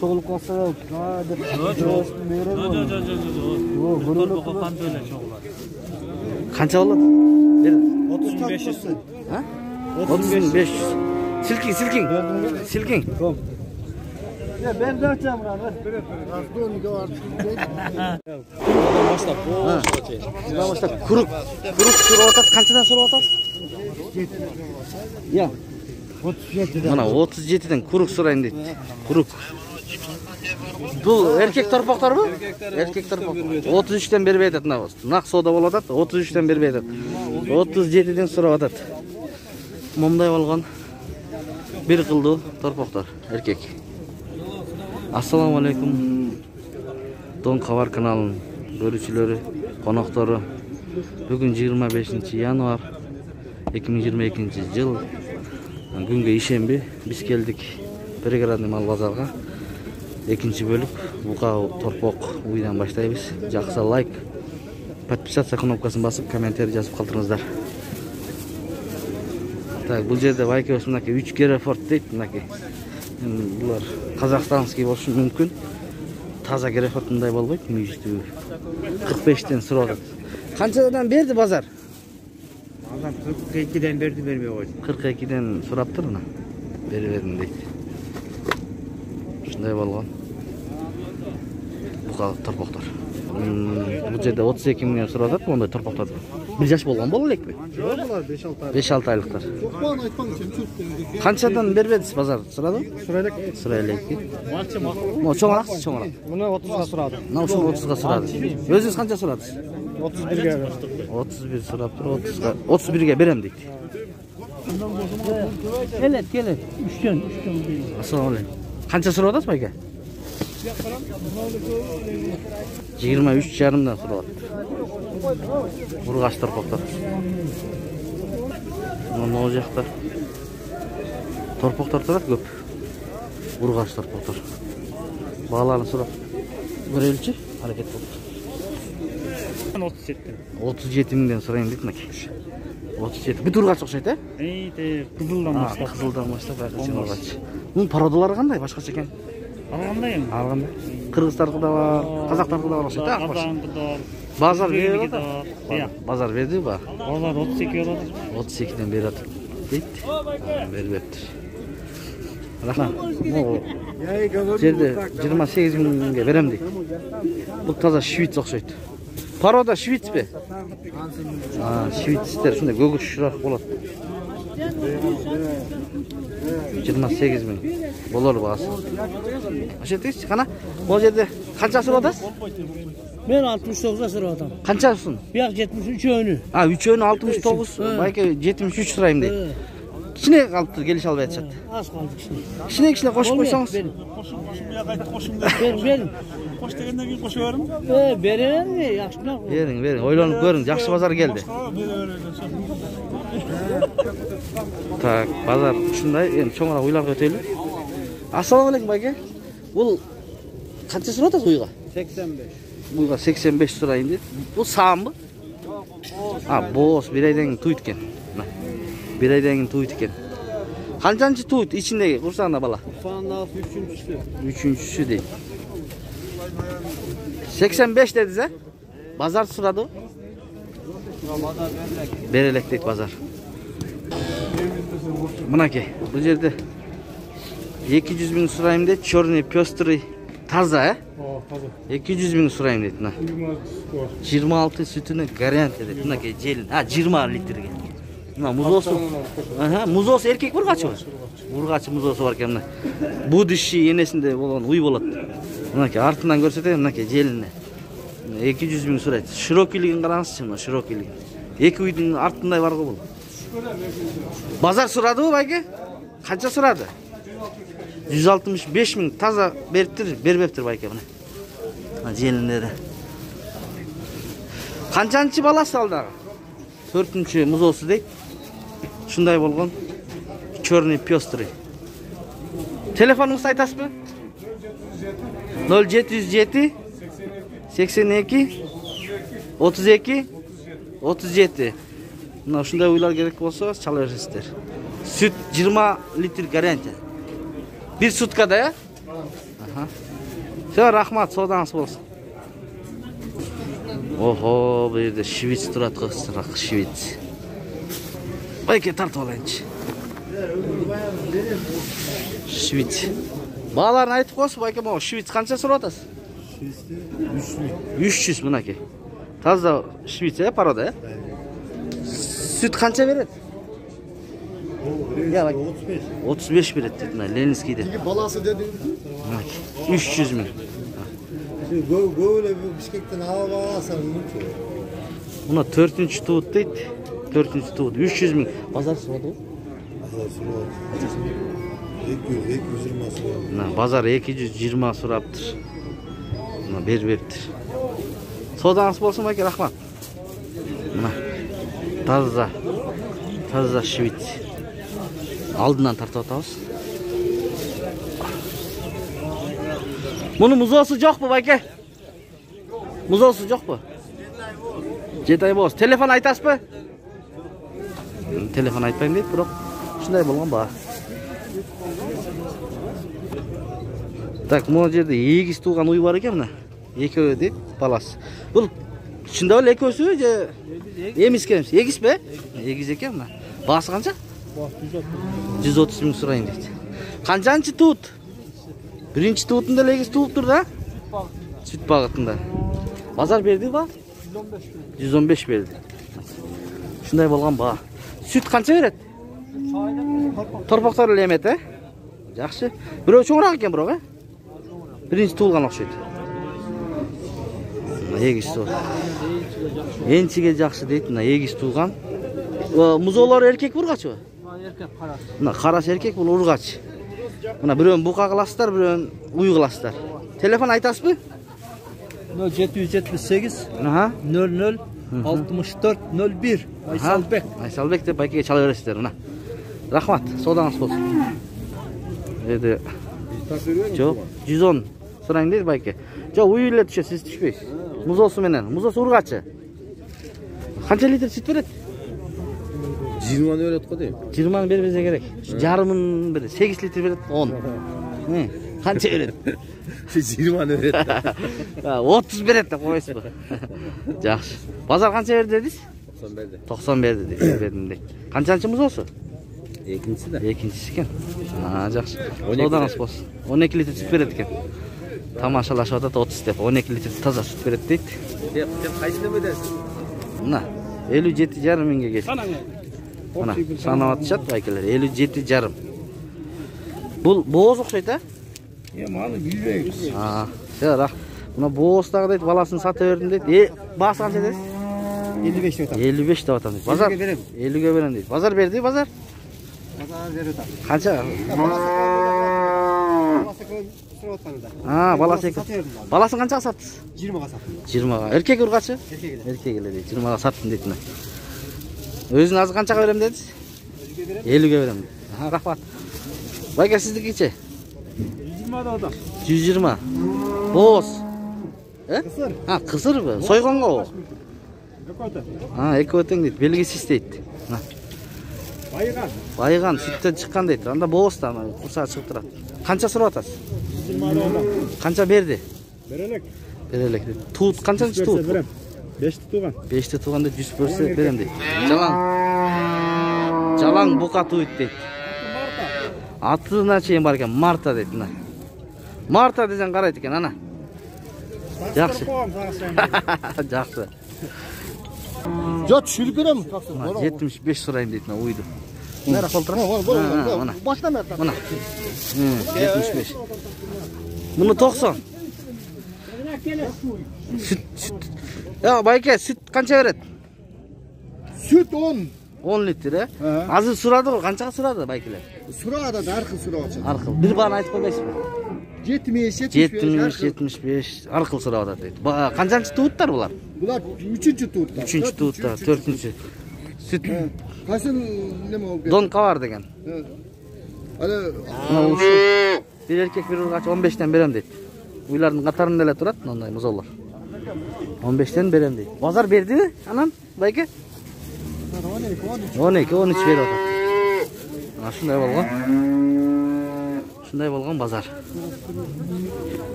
soğulup kalsa deb. Qancha bo'ladi? 3500. Ha? 3500. Silking. Ya ben de açacağım lan. Başlap. Kuruk so'rayotadi. Qanchadan so'rayotasiz? Ya. 37'den. Mana 37'den kuruk so'rayın deydi. Kuruk. Bu erkek torpoqlar mı? Erkek torpoq. 33'ten berib aytadi. Naq soda bo'ladat. 33'ten berib aytadi. 37'den so'rayotadi. Mumday bo'lgan bir qildi torpoqlar erkek. Assalamu alaykum. Don Xabar kanalının görüşçüleri, konoqtori. Bugün 25 yanvar 2022 yıl. Günge işembi. Biz geldik Prigradный mal bazarga. Ikinci bölük buqa torpoq uydan başlayız. Жақсы лайк, подписаться кнопкасын басып, комментарий жазып калтырыңыздар. Так, бұл жерде байке осындаки 3 Герефорд дейт, мынаки. Булар казакстанский болушу мүмкүн. Таза Герефорд мындай болбойт, мүйүштүү. 45тен сурап. Канчадан берди базар? Adam 42'den verdi vermeye koydu. 42'den suraптыр мына. Бербедим дейт. Ушундай болгон. Буга торпоктор. Бул жерде 32 миңден сурап атат, мондай торпоктор. Bir жаш болгон боло элекпи? Yok bunlar 5-6 ay. 5-6 айлыктар. Yok bana айтпаңыз сен чөп. Канчадан бербедиз базар? Сурадым? Sırayla. Сурайлык. Малчы мал. Мо чоңыраак. Bunu 30'a suradı. Мына ушул 30га сурады. Өзүңүз канча сурадыңыз? 31'e ver. 31 сураптыр, 30га. 31ге берем дейт. Gelet. Üçgen değil. Assalamu alaykum. Канча сурап атасыз байке? 23,5 сурап атат. Ургаш торпоктор. Мына о жакта торпоктор турат көп. Ургаш торпоктор. Бааларын сурап көрөлүчү, аракет болду. 37 миңден сурайын дейт мынаки. 37. Бүт ургач окшойт, э? Кызылдан баштап. Кызылдан баштап байкачы ургач. Мунун пародалары кандай? Башкача экен. Алгандай эми. Алгандай. Кыргыздаркы да бар, казактаркы да бар окшойт, а? Базар берди ба? Базар берди ба? Базар 32 болот. 32'den beri atır. Deyip. Berbettir. Rахмат. Могу. Жерде 28 миңге берем дейт. Бул таза швейц окшойт. Парода швейц бе? Швейцтер ушундай көгүчүрөөк болот. 28 миң. Болор баасы. Ашетиңизчи, кана. Бул жерде канча сурап атасыз? Ben 69'a sıradım. Kançasın? Bir 73 önü. 3 önü 69. Belki 73 sırayım deyip. Kişine kalıptır geliş almaya yetişet. Az kaldı Kişine koşup koysanız. Benim. Koş degenden keyin koşuyorum. Beren mi? Yaxşılar. Verin. Oylanıp görün. Жақсы bazar geldi. Tak, bazar şunday. Endi çoğuna uylarga ötelim. Assalamu alaykum bayke. Bul kança surat atasiz uyga? 85. Uyga 85 surayın deydi. Bu sağım mı? Boz. Bir aydan tuyut eken. Bir aydan tuyut eken. Kançançı tuyut içindeki kursağında bala? Kursağında 3'üncüsü. 3'üncüsü değil. 85 dedi size. Bazar suradı. Berelek deydi bazar. Mınaki bu yerde 200 bin surayım deydi. Çorni pöstri taza he? 200 bin surayım deydi. 26 sütünü garanti dedi. Mınaki jelin. 20 litrege. Muz olsun. Muz olsun erkek vurgaçı var. Vurgaçı muz olsun varken mına. Bu dişi yenesinde olan uy bolat. Mınaki артынан көрсөтөм мынакей желине. 200 bin сурайт. Широкийлигин караңызчы, мына широкийлигин. Эки үйдүн артындай бар го бул. Базар сурадыбы байке? Канча сурады? 165 миң таза бериптир, бербептир байке мына. Мына желиндеде. Канчанчы баласы ал дагы? 4-чү музоосу дейт. Ушундай болгон. Чёрный пёстрый. Телефонуңузду айтасызбы? 0707 82 32 37. Мына ушундай уйлар керек болсо чала бересиздер. Süt 20 litr garanti. Bir sutkada ya? Все, рахмат, содаңыз болсын. Охо, bu yerде швец тұрат қойсырақ, швец. Байке тартып алайыншы. Швец. Бағаларын айтып қойсы, байке, бұл швец қанша сұрап атасыз? 300 мынаке. Таза швец, порода, Süt қанша береді? 35 береді дейді, Ленинскийде. Баласы деді. 300 мың. Böyle Bişkek'ten hava alsan mümkün. Buna 4-cü tuğut deydi. 4-cü tuğut. 300 мың. Bazar sıvadı o? Bazar sıvadı. 220 sıvadı. Bazar 220 sıraptır. Berberdir. Sodağınız bolsun baki, rahmat. Taza şivit. Aldından tartıp atağız. Bunun muzosu yok mu baki? Muzosu yok mu? 7 ay boz. Telefon aytas mı? Telefon aytmayın deyip, bırak. Şunday bolğan bağ. Так, бұл жерде егіз туған үй бар екен мына. Екеуі деп, баласы. Бұл шында ол екеусі же емес келеміз. Егіз бе? Егіз екен мына. Басы қанша? 130 мың сұрайын дейді. Қаншаншы туыт? Бірінші туытында егіз туып тұр да? Süt бағытында. Базар берді ба? 115 берді. Шындай болған ба. Süt қанша береді? Торпақтар лемет, Жақсы. Біреу чоңырақ екен біреу, Birinci tuğulgan okşaydı. Egiz tuğul. Ençige жақсы deydi, egiz tuğulgan. Muzolar erkek vurgaç o? Erkek karası. Karası erkek bu urgaç. Bireun buka kılasılar, bireun uyu kılasılar. Telefon aytas mı? 0778 00 64 01 Aysalbek. Aysalbek de belki çalı veresizler. Rahmat, sodağınız olsun. Dedi. Жоқ, 110 сұрайын дейді байке. Жоқ, үйілі түше, сіз түшпейсіз. Музосы менен. Музосы ұрғачы. Қанша литр сүт береді? 20 öğret koyayım. 20 бербесе керек. Жарымын береді. 8 литр береді, 10. Қанша береді? 20 öğret. 30 береді, қойсыз ба. Жақсы. Базар қанша берді дедіңіз? 90 berdi. 90 берді дейді. Қаншаншы музосы? Екіншісі де. Екіншісі екен. Жақсы. Содаңыз болсын. 12 литр сүт береді екен. Тамашалашып атады 30 деп. 12 литр таза сүт береді дейді. Sen kaçını ödersin? 57,5 мыңға келді. Санап атышат байкелер. 57,5. Бұл боз ұқсайды, Маны билбейбиз. Рах. Мына боздагы дейт, баласын сата бердим дейт. Басы канча дейсиз? 55 деп атам. 55 деп атам дейт. Базар 50ге берем дейт. Базар берди, базар? Bana verir de. Қанша? Баласы екен. Баласын қаншаға саттыңыз? 20'ga sattım. 20'ға. Еркек ұрғачы? Еркек еле дейді. 20'ға саттым дейді. Өзінің азы қаншаға берем дедіңіз? 50'ге берем дейді. Рахмат. Байке сіздікі ше? 120 да адам. 120. Боз. Kısır. Қысыр бі? Сойғанға о? Екі өтің дейді. Белгісіз дейді. Байыған, сүттен шыққан дейді. Анда боғызда, құрсаға шығып тұрады. Қанша сұрап атасыз? 20 da adam. Қанша берді? Берелек. Берелек дейді. Туыт, қаншаншы туыт? 5'ti туған. 5'te туғанда 100 берсе берем дейді. Жалаң бұқа туыт дейді. Атына чейін бар екен, Марта дейді. Марта дезен қарайды екен, ана. Жақсы. Жақсы. Ya çürük verem. 75 сұрайын дейді, ойды. Нәра қолтыра? Baştan ver. Мына. 75. Мұны 90. Süt. Ya байке, süt қанша береді? Süt 10. 10 литр, Азыр сұрады ғой, қаншаға сұрады байкелер? Sırada da arxıl sıra açın. Арқыл. Bir бағын айтып қоймайсыз ба? 70, 75 арқыл сұрап атады дейді. Қаншаншы туыттар бұлар? Bunlar 3. tuğutta. 3-cü tuğutta, 4-cü. Süt. Kaçın ne mi oldu? Donka var degen. Hani Bir erkek bir ırgaç 15'ten berem deydi. Uyların qatarında ele turat, onday muzollar. 15'ten berem deydi. Bazar berdi mi anan, bayke? 12, 13 berip atar. Şunday bolğan. Ушундай болгон базар.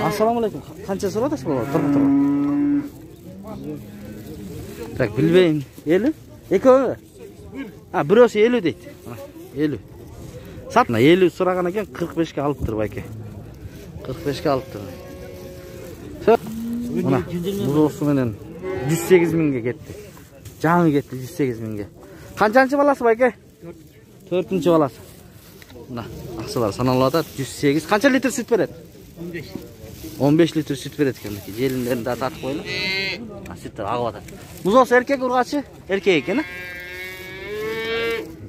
Ассаламу алейкум. Канча сурап атасыз бала? Турган. Так, билбейм. 50? Экөө? Бирөөсү 50 дейт. 50. Сатна 50 сураган экен, 45ке алыптыр байке. 45ке алыптыр. Мына музоосу менен 108 миңге кетти. Жаңы кетти 108 миңге. Канчанчы баласы байке? 4-нчы баласы. Мына акчалар саналып атат. 108. Канча литр сүт берет? 15. 15 литр сүт берет экен. Желиндерин да тартып койлу. Сүттөр агып атат. Музоосу эркек ургачы? Эркек экен,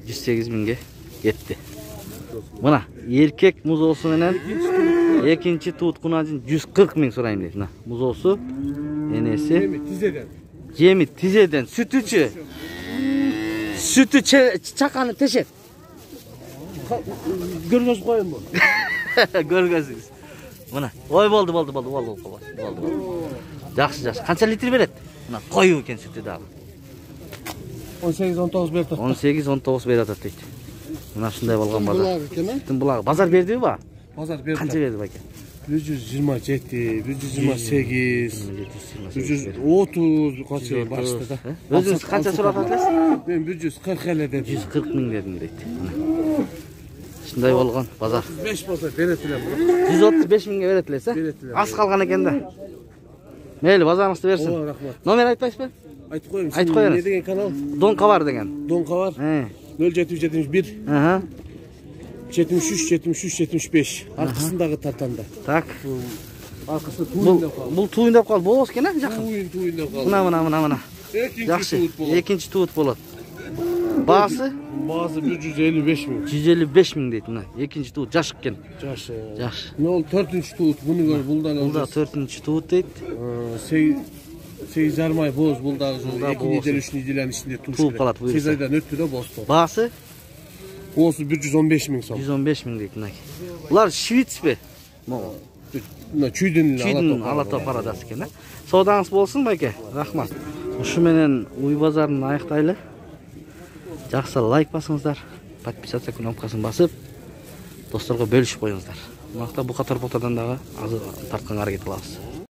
108 миңге кетти. Мына эркек музоосу менен экинчи тууткуна 140 миң сурайм дейт. Мына музоосу энеси жеми тизеден сүтүчү. Sütü çakanı teşet. Görgөз koyun bu. Görgözsüz. Mına. Oy oldu. Жақсы. Қанша литр берет? Мына koyu eкен sütü дағы. 18-19 берет. 18-19 берет дейді. Мына шындай болған базар. Sütün бұлағы. Базар берді ба? Bazar berdi. Қанша берді бәке? 127, 128, 130 kaçı başta da. Özünüz қанша сұрап атасыз? Ben 140 ele dedim. 140 миң дедім дейді. Шындай болған базар. 5 bazar veretilem. 135 миңге беретілесе? Аз қалған екен да. Мейлі, базарыңызды берсін. О, рахмат. Номер айтпайсыз ба? Айтып koyayım. Айтып қойыңыз. Ne деген kanal? Donka var деген. Donka var. 0771 73 73 75. Arkasındağı tartanda. Так. Arkası tuğunda kaldı. Бұл туындап қалды. Болыс екен, жақын. Tuğunda kaldı. Мына. Жақсы. Екінші туыт болады. Бағасы? Bazı 155 mi? 155 миң дейді. Мына екінші туыт жаш екен. Жаш. Жаш. Ne oldu? 4. tuğut. Bunu gör. Buldan Бұл да 4-нчі туыт дейді. Seyzarmay boz buldağı жол. 2 недел 3 недельдің içinde tuğuş. Туып қалады бұйырса. Seyzaydan öttü de boz. Бағасы? Olsun 115 min son. 115 миң дейді. Мына. Бұлар швиц бе? Çüydün Алатау парадасы екен. Саудаңыз болсын байке. Рахмат. Ушу менен уй базарын аяктайлы. Жақсы лайк басыңыздар. Подписаться кнопкасын басып, досторго бөлүшүп коюңуздар. Мынакта бука торпотадан дагы азыр тартканга аракет кылабыз.